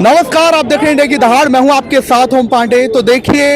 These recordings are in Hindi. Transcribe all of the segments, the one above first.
नमस्कार, आप देख रहे हैं इंडिया की दहाड़। मैं हूं आपके साथ ओम पांडे। तो देखिए,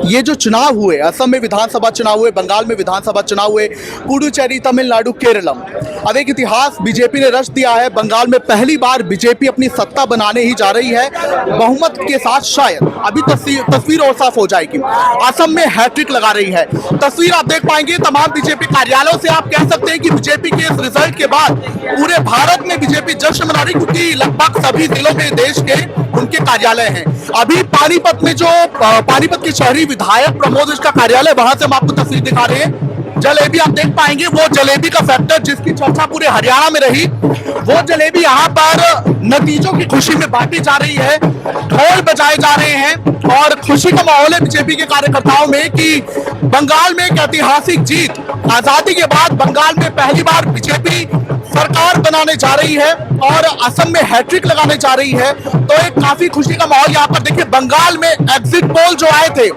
ये जो चुनाव हुए, असम में विधानसभा चुनाव हुए, बंगाल में विधानसभा चुनाव हुए, पुडुचेरी, तमिलनाडु, केरलम, अब एक इतिहास बीजेपी ने रच दिया है। बंगाल में पहली बार बीजेपी अपनी सत्ता बनाने ही जा रही है, बहुमत के साथ। शायद अभी तस्वीर और साफ हो जाएगी। असम में हैट्रिक लगा रही है। तस्वीर आप देख पाएंगे तमाम बीजेपी कार्यालयों से। आप कह सकते हैं कि बीजेपी के इस रिजल्ट के बाद पूरे भारत में बीजेपी जश्न मना रही, क्योंकि लगभग सभी जिलों में देश के उनके कार्यालय हैं। अभी पानीपत में जो पानीपत के शहरी विधायक प्रमोद का कार्यालय, वहां से हम आपको तस्वीर दिखा रहे हैं। जलेबी आप देख पाएंगे, वो जलेबी का फैक्टर जिसकी चर्चा पूरे हरियाणा में रही, वो जलेबी यहाँ पर नतीजों की खुशी में बांटी जा रही है। ढोल बजाए जा रहे हैं और खुशी का माहौल है बीजेपी के कार्यकर्ताओं में कि बंगाल में एक ऐतिहासिक जीत। आजादी के बाद बंगाल में पहली बार बीजेपी सरकार बनाने जा रही है और असम में हैट्रिक लगाने जा रही है। तो एक काफी खुशी का माहौल यहाँ पर देखिए। बंगाल में एग्जिट पोल जो आए थे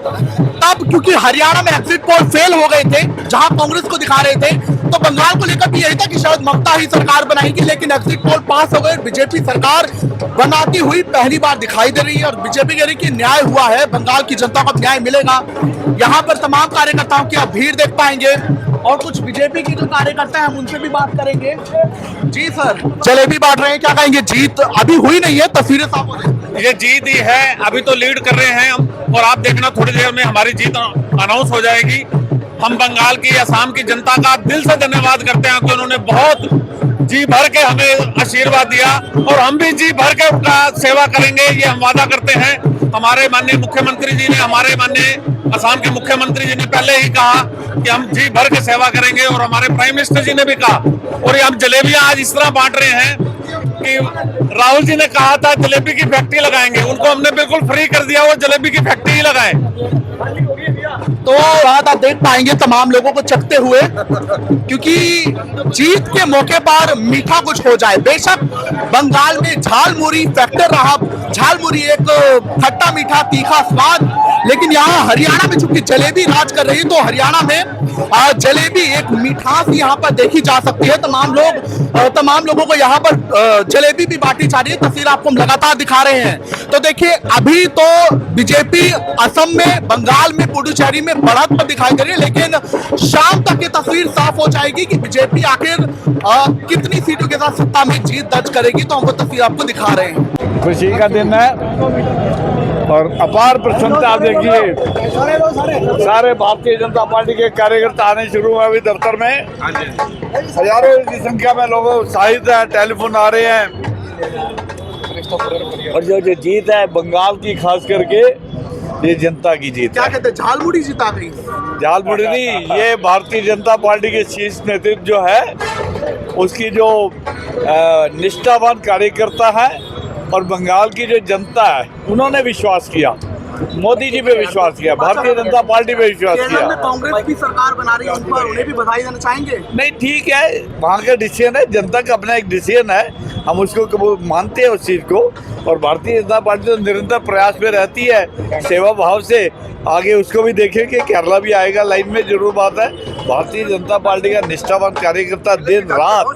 तब, क्योंकि हरियाणा में एग्जिट पोल फेल हो गए थे जहां कांग्रेस को दिखा रहे थे, तो बंगाल को लेकर भी यही था कि शायद ममता ही सरकार बनाएगी, लेकिन एग्जिट पोल पास हो गए। बीजेपी सरकार बनाती हुई पहली बार दिखाई दे रही है और बीजेपी कह रही कि न्याय हुआ है, बंगाल की जनता को न्याय मिलेगा। यहाँ पर तमाम कार्यकर्ताओं की आप भीड़ देख पाएंगे और कुछ बीजेपी के जो कार्यकर्ता हैं हम उनसे भी बात करेंगे। जी सर, जलेबी बांट रहे हैं, क्या कहेंगे? जीत अभी हुई नहीं है, तस्वीरें साफ हो रही। ये जीत ही है, अभी तो लीड कर रहे हैं हम, और आप देखना थोड़ी देर में हमारी जीत अनाउंस हो जाएगी। हम बंगाल की, असम की जनता का दिल से धन्यवाद करते हैं कि उन्होंने बहुत जी भर के हमें आशीर्वाद दिया और हम भी जी भर के उनका सेवा करेंगे, ये हम वादा करते हैं। हमारे माननीय मुख्यमंत्री जी ने, हमारे माननीय असम के मुख्यमंत्री जी ने पहले ही कहा कि हम जी भर के सेवा करेंगे, और हमारे प्राइम मिनिस्टर जी ने भी कहा। और ये हम जलेबियां आज इस तरह बांट रहे हैं कि राहुल जी ने कहा था जलेबी की फैक्ट्री लगाएंगे, उनको हमने बिल्कुल फ्री कर दिया, वो जलेबी की फैक्ट्री ही लगाए। तो बात आप देख पाएंगे तमाम लोगों को चखते हुए, क्योंकि जीत के मौके पर मीठा कुछ हो जाए। बेशक बंगाल में झालमुरी फैक्टर रहा, झालमुरी एक खट्टा मीठा तीखा स्वाद, लेकिन यहाँ हरियाणा में चूंकि जलेबी राज कर रही है, तो हरियाणा में जलेबी एक मिठास यहाँ पर देखी जा सकती है। तमाम लोगों को यहाँ पर जलेबी भी बांटी जा रही है। तस्वीर आपको हम लगातार दिखा रहे हैं। तो देखिए, अभी तो बीजेपी असम में, बंगाल में, पुडुचेरी में बढ़त पर दिखाई दे रही है, लेकिन शाम तक ये तस्वीर साफ हो जाएगी कि बीजेपी आखिर कितनी सीटों के साथ सत्ता में जीत दर्ज करेगी। तो हम वो तस्वीर आपको दिखा रहे हैं। खुशी का दिन है और अपार प्रसन्नता। आप देखिए, सारे भारतीय जनता पार्टी के कार्यकर्ता आने शुरू हुए अभी दफ्तर में। हजारों की संख्या में लोग उत्साहित है, टेलीफोन आ रहे हैं। और जो जीत है बंगाल की, खास करके ये जनता की जीत। क्या कहते हैं, झालमुड़ी जीता गई? झालमुड़ी नहीं, ये भारतीय जनता पार्टी के शीर्ष नेतृत्व जो है उसकी जो निष्ठावान कार्यकर्ता है, और बंगाल की जो जनता है उन्होंने विश्वास किया, मोदी जी पे विश्वास किया, भारतीय जनता पार्टी पे विश्वास किया। कांग्रेस की सरकार बना रही है, उन पर उन्हें भी बधाई देना चाहेंगे? नहीं, ठीक है, वहाँ का डिसीजन है, जनता का अपना एक डिसीजन है, हम उसको मानते हैं उस चीज़ को। और भारतीय जनता पार्टी तो निरंतर प्रयास में रहती है, सेवा भाव से आगे उसको भी देखेंगे। केरला भी आएगा लाइन में, जरूर बात है। भारतीय जनता पार्टी का निष्ठावान कार्यकर्ता दिन रात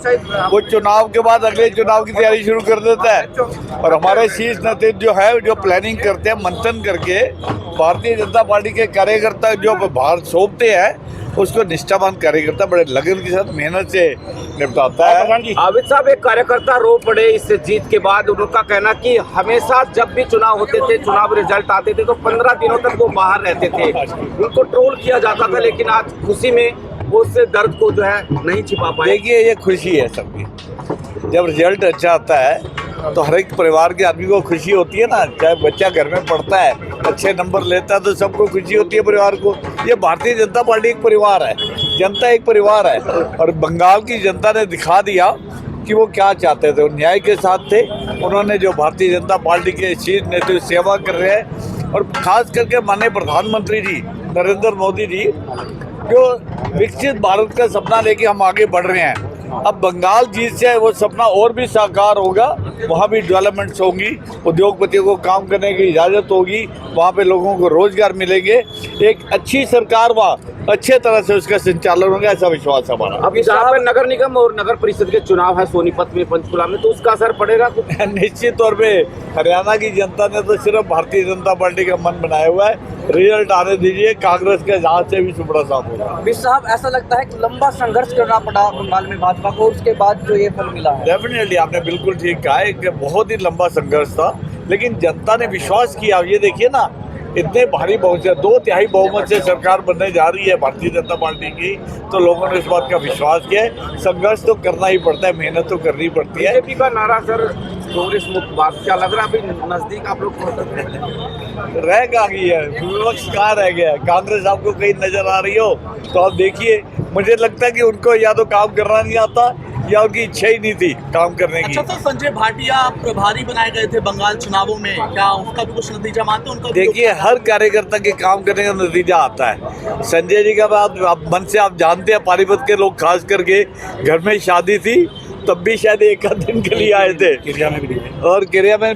वो चुनाव के बाद अगले चुनाव की तैयारी शुरू कर देता है, और हमारे शीर्ष नेतृत्व जो है जो प्लानिंग करते हैं, मंथन करके भारतीय जनता पार्टी के कार्यकर्ता जो बाहर सौंपते हैं, उसको निष्ठावान कार्यकर्ता बड़े लगन के साथ मेहनत से निपटाता है। आबिद साहब, एक कार्यकर्ता रो पड़े इस जीत के बाद। उनका कहना कि हमेशा जब भी चुनाव होते थे, चुनाव रिजल्ट आते थे, तो 15 दिनों तक वो बाहर रहते थे, उनको ट्रोल किया जाता था, लेकिन आज खुशी में वो उससे दर्द को जो है नहीं छिपा पाए। देखिए, ये खुशी है सबकी। जब रिजल्ट अच्छा आता है तो हर एक परिवार के आदमी को खुशी होती है ना। चाहे बच्चा घर में पढ़ता है, अच्छे नंबर लेता है, तो सबको खुशी होती है परिवार को। ये भारतीय जनता पार्टी एक परिवार है, जनता एक परिवार है, और बंगाल की जनता ने दिखा दिया कि वो क्या चाहते थे। वो न्याय के साथ थे। उन्होंने जो भारतीय जनता पार्टी के शीर्ष नेतृत्व सेवा कर रहे हैं, और खास करके माननीय प्रधानमंत्री जी नरेंद्र मोदी जी, जो विकसित भारत का सपना लेके हम आगे बढ़ रहे हैं। अब बंगाल जीत से वो सपना और भी साकार होगा, वहाँ भी डेवलपमेंट्स होंगी, उद्योगपतियों को काम करने की इजाज़त होगी, वहाँ पे लोगों को रोजगार मिलेंगे, एक अच्छी सरकार वहाँ अच्छे तरह से उसका संचालन होगा, ऐसा विश्वास हमारा। अभी जहाँ पे नगर निगम और नगर परिषद के चुनाव है सोनीपत में, पंचकुला में, तो उसका असर पड़ेगा कुछ? निश्चित तौर पे हरियाणा की जनता ने तो सिर्फ भारतीय जनता पार्टी का मन बनाया हुआ है, रिजल्ट आने दीजिए, कांग्रेस के जहाज से भी सुपड़ा साफ होगा। मिश्र साहब, ऐसा लगता है कि लंबा संघर्ष करना पड़ा बंगाल में भाजपा को, उसके बाद जो ये फल मिला है। डेफिनेटली आपने बिल्कुल ठीक कहा है कि बहुत ही लंबा संघर्ष था, लेकिन जनता ने विश्वास किया। ये देखिए ना, इतने भारी बहुमत से 2/3 बहुमत से सरकार बनने जा रही है भारतीय जनता पार्टी की, तो लोगों ने इस बात का विश्वास किया है। संघर्ष तो करना ही पड़ता है, मेहनत तो करनी पड़ती है। बीजेपी का नारा सर कांग्रेस मुक्त बात, क्या लग रहा है अभी नजदीक आप लोग रह कहाँ गई है, विपक्ष कहाँ रह गया है? कांग्रेस आपको कहीं नजर आ रही हो तो आप देखिए। मुझे लगता है कि उनको या तो काम करना नहीं आता या उनकी इच्छा ही नहीं थी काम करने की। अच्छा, तो संजय भाटिया प्रभारी बनाए गए थे बंगाल चुनावों में, क्या उसका भी कुछ नतीजा मानते हैं? उनका देखिए, हर कार्यकर्ता के काम करने का नतीजा आता है। संजय जी का बात आप मन से आप जानते हैं, पानीपत के लोग खास करके, घर में शादी थी तब भी शायद एक आध दिन के लिए आए थे, क्रिया में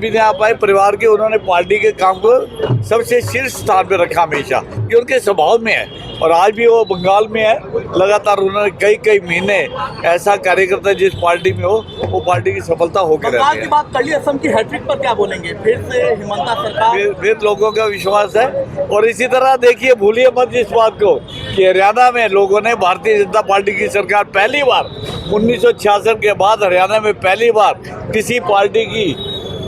भी नहीं आ पाए। परिवार के उन्होंने पार्टी के काम को सबसे शीर्ष स्थान पे रखा हमेशा, ये उनके स्वभाव में है। और आज भी वो बंगाल में है, लगातार उन्होंने कई महीने ऐसा कार्यकर्ता जिस पार्टी में हो वो पार्टी की सफलता होकर रहती है। की बात कर ली, असम की हैट्रिक पर क्या बोलेंगे? फिर से हिमंता सरकार, फिर लोगों का विश्वास है। और इसी तरह देखिए, भूलिए मत इस बात को कि हरियाणा में लोगों ने भारतीय जनता पार्टी की सरकार पहली बार 1966 के बाद हरियाणा में पहली बार किसी पार्टी की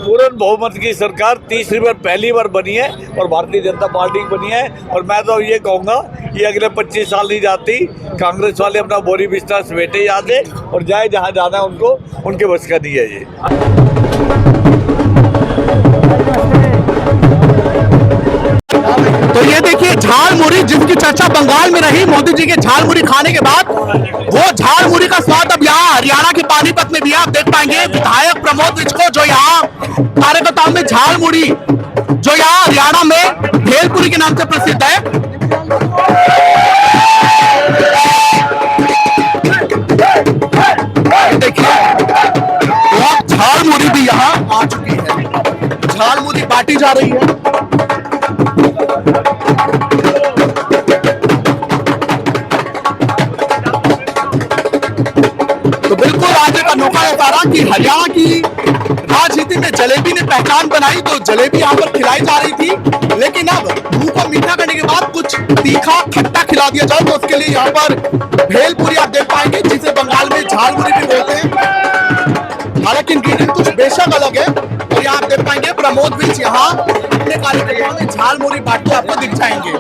पूर्ण बहुमत की सरकार तीसरी बार पहली बार बनी है और भारतीय जनता पार्टी बनी है। और मैं तो ये कहूँगा कि अगले 25 साल नहीं जाती, कांग्रेस वाले अपना बोरी बिस्तर समेटे जाते और जाए जहाँ जाना है उनको, उनके बस का नहीं है ये। तो ये देखिए झाल मुड़ी जिसकी चर्चा बंगाल में रही, मोदी जी के झाल मुड़ी खाने के बाद वो झाल मुड़ी का स्वाद अब यहाँ हरियाणा के पानीपत में भी आप देख पाएंगे। विधायक प्रमोद विज को जो यहाँ कार्यकर्ताओं में झाल मुड़ी जो यहाँ हरियाणा में भेलपुरी के नाम से प्रसिद्ध है, देखिए तो झाल मुड़ी भी यहाँ आ चुकी है, झाल मुड़ी बांटी जा रही है। तो बिल्कुल आज एक अनोखा नजारा कि हरियाणा की राजनीति में जलेबी ने पहचान बनाई, तो जलेबी यहाँ पर खिलाई जा रही थी, लेकिन अब मुंह को मीठा करने के बाद कुछ तीखा खट्टा खिला दिया जाए, तो उसके लिए यहाँ पर भेलपुरी आप देख पाएंगे, जिसे बंगाल में झाल मुड़ी भी बोलते हैं। हालांकि इंग्रेडिएंट कुछ बेशक अलग है। और यहाँ आप देख पाएंगे प्रमोद विज यहाँ अपने कार्यकर्ताओं में झाल मुड़ी बांटते आपको दिख जाएंगे।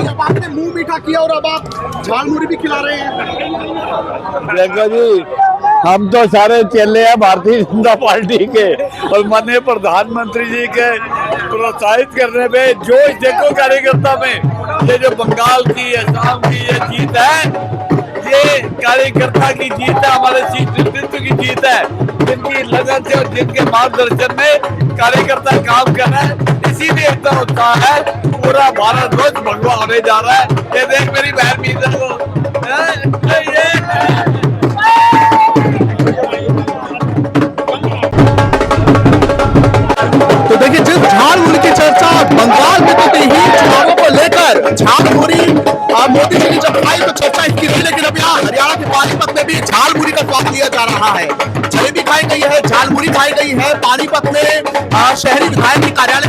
अब आपने मुंह मीठा किया और अब आप झाल मुड़ी भी खिला रहे हैं। देखो जी, हम तो सारे चेले हैं भारतीय जनता पार्टी के, और माननीय प्रधानमंत्री जी के प्रोत्साहित करने पे जोश देखो कार्यकर्ता में। ये जो बंगाल की, असम की ये जीत है, ये कार्यकर्ता की जीत है, हमारे नेतृत्व की जीत है, जिनकी लगन से और जिनके मार्गदर्शन में कार्यकर्ता काम कर रहे हैं। इसीलिए इतना उत्साह है, पूरा भारत ध्वज भगवा होने जा रहा है। ये देख मेरी बहन मीजा को, तो देखिए जिस झाल मुड़ी की चर्चा बंगाल में तो थी ही, चुनावों को लेकर झाल मुड़ी मोदी जी ने जब खाई तो चर्चा इसकी रही, लेकिन अब यहाँ हरियाणा के पानीपत में भी झाल मुड़ी का स्वाद लिया जा रहा है। जलेबी खाई गई है, झाल मुड़ी खाई गई है। पानीपत में शहरी विधायक के कार्यालय